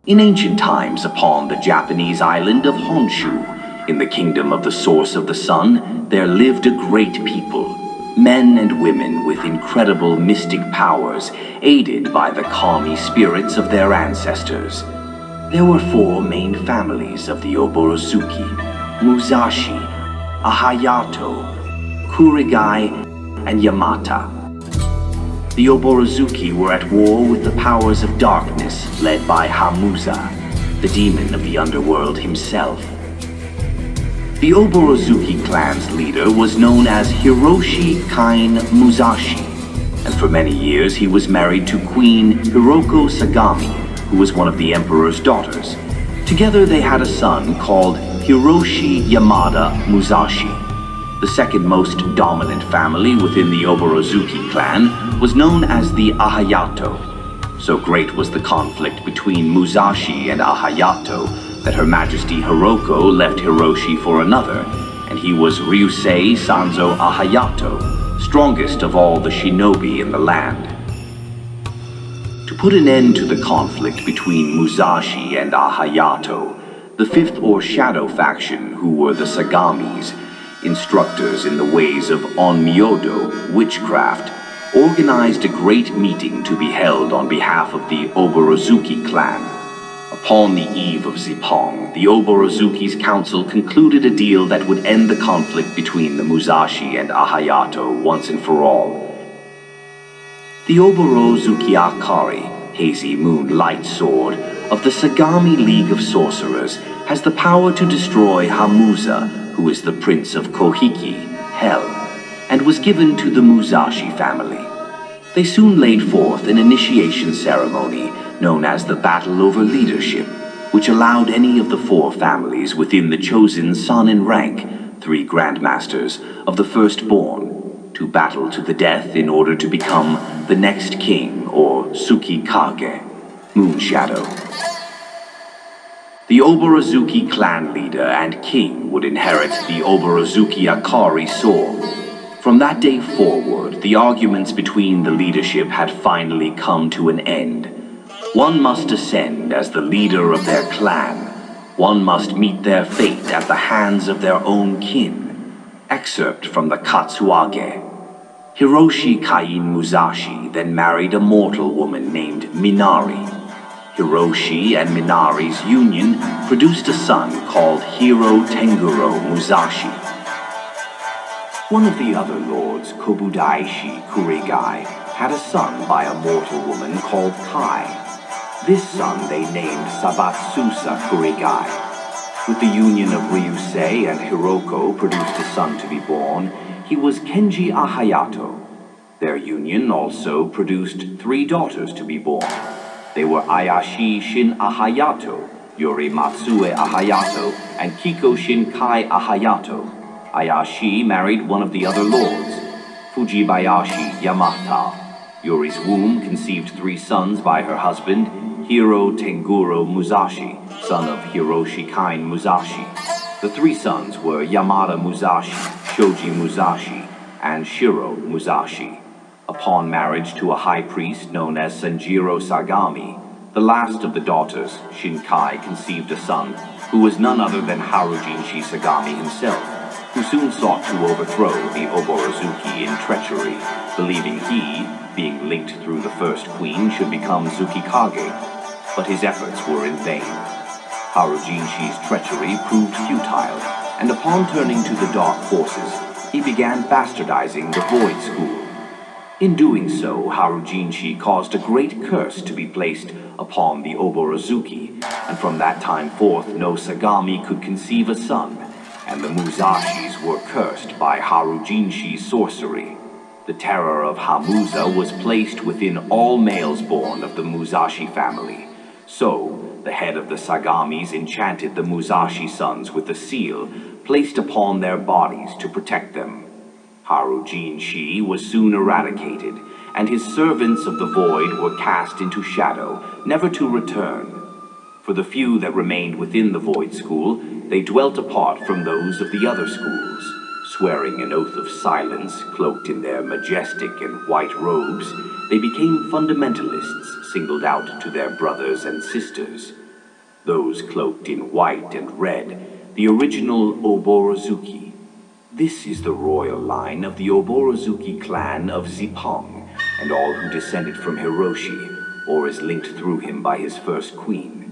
In ancient times, upon the Japanese island of Honshu, in the kingdom of the Source of the Sun, there lived a great people, men and women with incredible mystic powers, aided by the kami spirits of their ancestors. There were 4 main families of the Oborozuki: Musashi, Ahayato, Kurigai, and Yamata. The Oborozuki were at war with the powers of darkness led by Hamuza, the demon of the underworld himself. The Oborozuki clan's leader was known as Hiroshi Kain Musashi, and for many years he was married to Queen Hiroko Sagami, who was one of the emperor's daughters. Together they had a son called Hiroshi Yamada Musashi. The second most dominant family within the Oborozuki clan was known as the Ahayato. So great was the conflict between Musashi and Ahayato that Her Majesty Hiroko left Hiroshi for another, and he was Ryusei Sanzo Ahayato, strongest of all the shinobi in the land. To put an end to the conflict between Musashi and Ahayato, the fifth or shadow faction, who were the Sagamis, instructors in the ways of Onmyodo, witchcraft, organized a great meeting to be held on behalf of the Oborozuki clan. Upon the eve of Zippong, the Oborozuki's council concluded a deal that would end the conflict between the Musashi and Ahayato once and for all. The Oborozuki A.K.A, Hazy Moon Light Sword, of the Sagami League of Sorcerers, has the power to destroy Hamuza, who is the Prince of Kohiki, Hell, and was given to the Musashi family. They soon laid forth an initiation ceremony known as the Battle over Leadership, which allowed any of the 4 families within the chosen son in rank, 3 grandmasters of the firstborn, to battle to the death in order to become the next king, or Tsukikage, Moon Shadow. The Oborozuki clan leader and king would inherit the Oborozuki A.K.A sword. From that day forward, the arguments between the leadership had finally come to an end. One must ascend as the leader of their clan. One must meet their fate at the hands of their own kin. Excerpt from the Katsuage. Hiroshi Kain Musashi then married a mortal woman named Minari. Hiroshi and Minari's union produced a son called Hiro Tenguro Musashi. One of the other lords, Kobudaishi Kurigai, had a son by a mortal woman called Kai. This son they named Sabatsusa Kurigai. With the union of Ryusei and Hiroko produced a son to be born. He was Kenji Ahayato. Their union also produced 3 daughters to be born. They were Ayashi Shin Ahayato, Yori Matsue Ahayato, and Kiko Shinkai Ahayato. Ayashi married one of the other lords, Fujibayashi Yamata. Yori's womb conceived 3 sons by her husband, Hiro Tenguro Musashi, son of Hiroshi Kain Musashi. The 3 sons were Yamada Musashi, Shoji Musashi, and Shiro Musashi. Upon marriage to a high priest known as Sanjiro Sagami, the last of the daughters, Shinkai, conceived a son who was none other than Harujinshi Sagami himself, who soon sought to overthrow the Oborozuki in treachery, believing he, being linked through the first queen, should become Tsukikage, but his efforts were in vain. Harujinshi's treachery proved futile, and upon turning to the dark forces, he began bastardizing the Void School. In doing so, Harujinshi caused a great curse to be placed upon the Oborozuki, and from that time forth no Sagami could conceive a son, and the Musashis were cursed by Harujinshi's sorcery. The terror of Hamuza was placed within all males born of the Musashi family. So, the head of the Sagamis enchanted the Musashi sons with a seal placed upon their bodies to protect them. Harujinshi was soon eradicated, and his servants of the void were cast into shadow, never to return. For the few that remained within the Void School, they dwelt apart from those of the other schools. Swearing an oath of silence, cloaked in their majestic and white robes, they became fundamentalists singled out to their brothers and sisters. those cloaked in white and red, the original Oborozuki. This is the royal line of the Oborozuki clan of Zippong, and all who descended from Hiroshi, or is linked through him by his first queen.